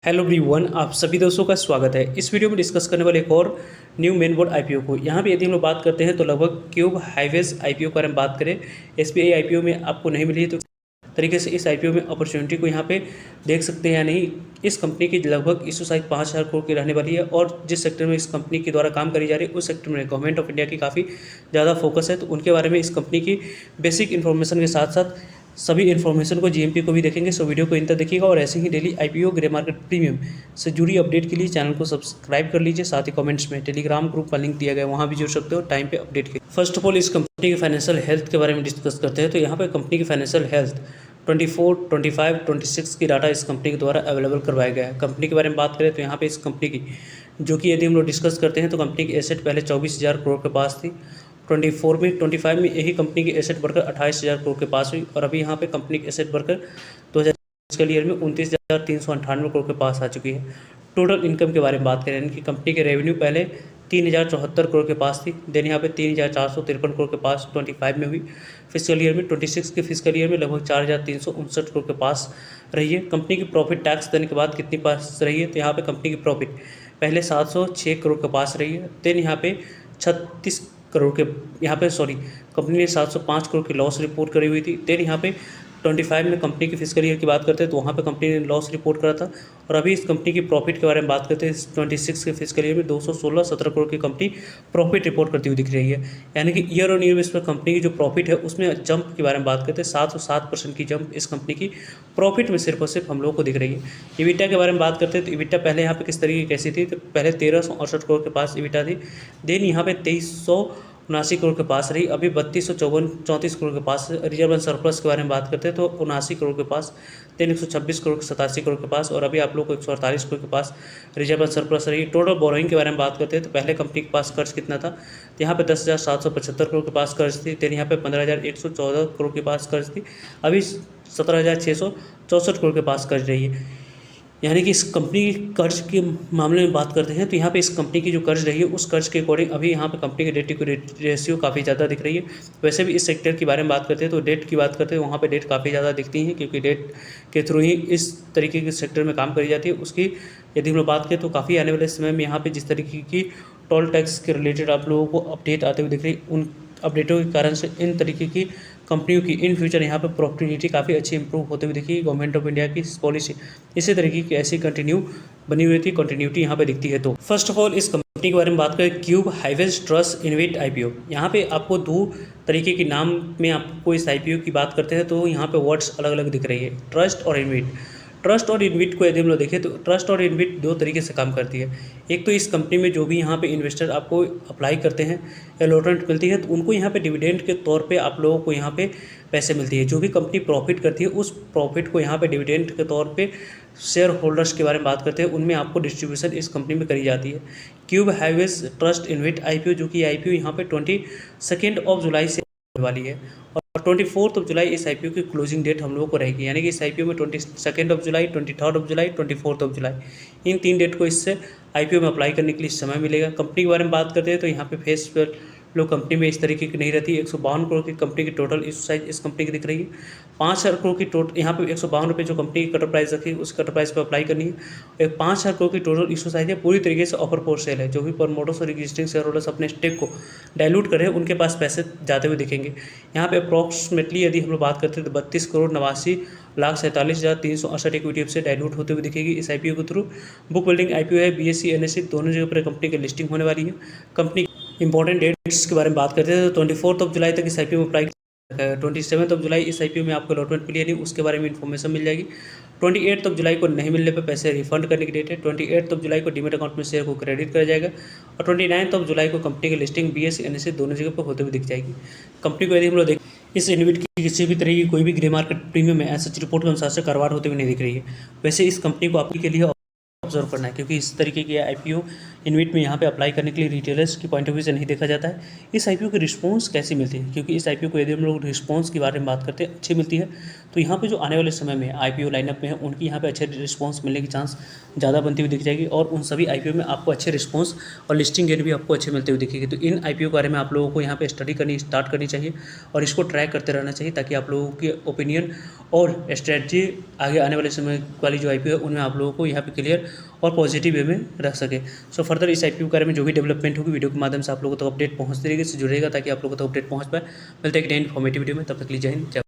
Hello everyone, आप सभी दोस्तों का स्वागत है। इस वीडियो में डिस्कस करने वाले एक और न्यू मेन बोर्ड आईपीओ को। यहाँ पे यदि हम लोग बात करते हैं तो लगभग क्यूब हाईवेज आईपीओ के बारे में बात करें। एसबीआई आईपीओ में आपको नहीं मिली है तो तरीके से इस आईपीओ में अपॉर्चुनिटी को यहाँ पे देख सकते हैं या नहीं। इस कंपनी की लगभग इशू साइज 5,000 करोड़ की रहने वाली है और जिस सेक्टर में इस कंपनी के द्वारा काम करी जा रही है उस सेक्टर में गवर्नमेंट ऑफ इंडिया की काफ़ी ज़्यादा फोकस है। तो उनके बारे में इस कंपनी की बेसिक इन्फॉर्मेशन के साथ साथ सभी इन्फॉर्मेशन को जीएमपी को भी देखेंगे। सो वीडियो को इन तक देखिएगा और ऐसे ही daily IPO grey market premium से जुड़ी अपडेट के लिए चैनल को सब्सक्राइब कर लीजिए। साथ ही कमेंट्स में टेलीग्राम ग्रुप का लिंक दिया गया है, वहाँ भी जुड़ सकते हो टाइम पे अपडेट के। फर्स्ट ऑफ ऑल इस कंपनी के फाइनेंशियल हेल्थ के बारे में डिस्कस करते हैं। तो यहाँ पे कंपनी की फाइनेंशियल हेल्थ 24, 25, 26 की डाटा इस कंपनी के द्वारा अवेलेबल करवाया गया है। कंपनी के बारे में बात करें तो यहाँ पे इस कंपनी की जो कि यदि हम लोग डिस्कस करते हैं तो कंपनी की एसेट पहले 24,000 करोड़ के पास थी। 25 में यही कंपनी की एसेट बढ़कर 28,000 करोड़ के पास हुई और अभी यहाँ पे कंपनी की एसेट बढ़कर 2023 के ईयर में 29,398 करोड़ के पास आ चुकी है। टोटल इनकम के बारे में बात करें इनकी कंपनी के रेवेन्यू पहले 3,074 करोड़ के पास थी, देन यहाँ पे 3,453 करोड़ के पास 25 में हुई। फिजिकल ईयर में 26 के फिजिकल ईयर में लगभग 4,359 करोड़ के पास रही है। कंपनी की प्रॉफिट टैक्स देने के बाद कितनी पास रही है तो यहाँ पे कंपनी की प्रॉफिट पहले 706 करोड़ के पास रही है, देन यहाँ पे 36 करोड़ के कंपनी ने 705 करोड़ की लॉस रिपोर्ट करी हुई थी। देन यहाँ पे 25 में कंपनी की फिजिकल ईयर की बात करते हैं तो वहाँ पे कंपनी ने लॉस रिपोर्ट करा था और अभी इस कंपनी की प्रॉफिट के बारे में बात करते हैं। 26 के फिजिकल ईयर में 216 करोड़ की कंपनी प्रॉफिट रिपोर्ट करती हुई दिख रही है, यानी कि ईयर ऑन ईयर बेस पर कंपनी की जो प्रॉफिट है उसमें जंप के बारे में बात करते हैं। 707% की जंप इस कंपनी की प्रॉफिट में सिर्फ और सिर्फ हम लोग को दिख रही है। इबिटा के बारे में बात करते हैं तो इबिटा पहले यहाँ पे किस तरीके की कैसी थी तो पहले 1368 करोड़ के पास इबिटा थी, देन यहाँ पे 2379 करोड़ के पास रही, अभी 3234 करोड़ के पास। रिजर्व एंड सरप्लस के बारे में बात करते हैं तो 79 करोड़ के पास, देन 126 करोड़ 87 करोड़ के पास और अभी आप लोग को 148 करोड़ के पास रिजर्व एंड सरप्लस रही। टोटल बोरोइंग के बारे में बात करते हैं तो पहले कंपनी के पास कर्ज कितना था तो यहाँ पे 10,775 करोड़ के पास कर्ज थी, देन यहाँ पे 15,114 करोड़ के पास कर्ज थी, अभी 17,664 करोड़ के पास कर्ज रही है। यानी कि इस कंपनी की कर्ज के मामले में बात करते हैं तो यहाँ पे इस कंपनी की जो कर्ज रही है उस कर्ज के अकॉर्डिंग अभी यहाँ पे कंपनी की डेट इक्विटी रेशियो काफ़ी ज़्यादा दिख रही है। वैसे भी इस सेक्टर के बारे में बात करते हैं तो डेट की बात करते हैं वहाँ पे डेट काफ़ी ज़्यादा दिखती है क्योंकि डेट के थ्रू ही इस तरीके के सेक्टर में काम करी जाती है। उसकी यदि हम लोग बात करें तो काफ़ी आने वाले समय में यहाँ पर जिस तरीके की टोल टैक्स के रिलेटेड आप लोगों को अपडेट आते हुए दिख रही, उन अपडेटों के कारण से इन तरीके की कंपनियों की इन फ्यूचर यहाँ पर प्रॉफिटेबिलिटी काफ़ी अच्छी इंप्रूव होते हुए दिखी। गवर्नमेंट ऑफ इंडिया की पॉलिसी इसी तरीके की ऐसी कंटिन्यू बनी हुई थी, कंटिन्यूटी यहाँ पे दिखती है। तो फर्स्ट ऑफ ऑल इस कंपनी के बारे में बात करें, क्यूब हाईवेज ट्रस्ट इनविट आईपीओ। यहाँ पे आपको दो तरीके के नाम में आपको इस आईपीओ की बात करते हैं तो यहाँ पे वर्ड्स अलग अलग दिख रही है, ट्रस्ट और इनविट। ट्रस्ट और इनविट को यदि हम लोग देखें तो ट्रस्ट और इनविट दो तरीके से काम करती है। एक तो इस कंपनी में जो भी यहाँ पे इन्वेस्टर आपको अप्लाई करते हैं अलॉटमेंट मिलती है तो उनको यहाँ पे डिविडेंड के तौर पे आप लोगों को यहाँ पे पैसे मिलती है। जो भी कंपनी प्रॉफिट करती है उस प्रॉफिट को यहाँ पे डिविडेंड के तौर पे शेयर होल्डर्स के बारे में बात करते हैं, उनमें आपको डिस्ट्रीब्यूशन इस कंपनी में करी जाती है। क्यूब हाईवेज ट्रस्ट इनविट आईपीओ जो कि आईपीओ यहाँ पे 22 जुलाई से होने वाली है और 24 जुलाई इस आईपीओ की क्लोजिंग डेट हम लोगों को रहेगी। यानी कि इस आईपीओ में 22 जुलाई, 23 जुलाई, 24 जुलाई इन 3 डेट को इससे आईपीओ में अप्लाई करने के लिए समय मिलेगा। कंपनी के बारे में बात करते हैं तो यहाँ पे फेस लोग कंपनी में इस तरीके की नहीं रहती। 152 करोड़ की कंपनी की टोटल इशू साइज इस कंपनी की दिख रही है। 5,000 करोड़ की टोटल यहाँ पे 152 रुपये जो कंपनी की कटर प्राइस रखी है उस कटर प्राइस पर अप्लाई करनी है। एक 5,000 करोड़ की टोटल इशू साइज है, पूरी तरीके से ऑफर फॉर सेल है। जो भी प्रमोटर्स और एग्जिस्टिंग शेयर होल्डर्स अपने स्टेक को डाइल्यूट कर रहे हैं उनके पास पैसे जाते हुए दिखेंगे। यहाँ पे अप्रॉक्सीमेटली यदि हम लोग बात करते हैं तो 32,89,47,368 इक्विटी से डाइल्यूट होते हुए दिखेगी इस आईपीओ के थ्रू। बुक बिल्डिंग आईपीओ है, बीएसई एनएसई दोनों जगह पर कंपनी की लिस्टिंग होने वाली है। कंपनी इंपॉर्टेंट डेट्स के बारे में बात करते हैं तो 24 जुलाई तक इस आईपीओ में अप्लाई 27 जुलाई इस आईपीओ में आपको अलॉटमेंट मिली नहीं, उसके बारे में इन्फॉर्मेशन मिल जाएगी। 28 जुलाई को नहीं मिलने पर पैसे रिफंड करने की डेट है। 28 जुलाई को डीमेट अकाउंट में शेयर को क्रेडिट कर जाएगा और 29 जुलाई को कंपनी की लिस्टिंग बीएसई एनएसई दोनों जगह पर होते हुए दिख जाएगी। कंपनी को यदि हम लोग देखें इस इनविट की किसी भी तरह की कोई भी ग्रे मार्केट प्रीमियम में ऐसा रिपोर्ट के अनुसार से कारोबार होते हुए नहीं दिख रही है। वैसे इस कंपनी को आपके लिए ऑब्जर्व करना है, क्योंकि इस तरीके की आईपीओ इनविट में यहाँ पे अप्लाई करने के लिए रिटेलर्स की पॉइंट ऑफ व्यू से नहीं देखा जाता है। इस आईपीओ की रिस्पॉन्स कैसी मिलती है, क्योंकि इस आईपीओ को यदि हम लोग रिस्पॉन्स के बारे में बात करते हैं अच्छी मिलती है, तो यहाँ पे जो आने वाले समय में आईपीओ लाइनअप में है उनकी यहाँ पे अच्छे रिस्पॉन्स मिलने की चांस ज़्यादा बनती हुई दिख जाएगी, और उन सभी आईपीओ में आपको अच्छे रिस्पॉन्स और लिस्टिंग गेन भी आपको अच्छे मिलते हुए दिखेगी। तो इन आईपीओ के बारे में आप लोगों को यहाँ पे स्टडी करनी स्टार्ट करनी चाहिए और इसको ट्रैक करते रहना चाहिए, ताकि आप लोगों के ओपिनियन और स्ट्रेटजी आगे आने वाले समय वाली जो आईपीओ है उनमें आप लोगों को यहाँ पे क्लियर और पॉजिटिव वे में रख सके। सो फर्दर इस आईपीओ के बारे में जो भी डेवलपमेंट होगी वीडियो के माध्यम से आप लोगों तक अपडेट पहुँचती रहेगी, इससे जुड़ेगा ताकि आप लोगों तक अपडेट पहुँच पाए। मिलते हैं एक नई इन्फॉर्मेटिव वीडियो में, तब तक लीजिए जय हिंद।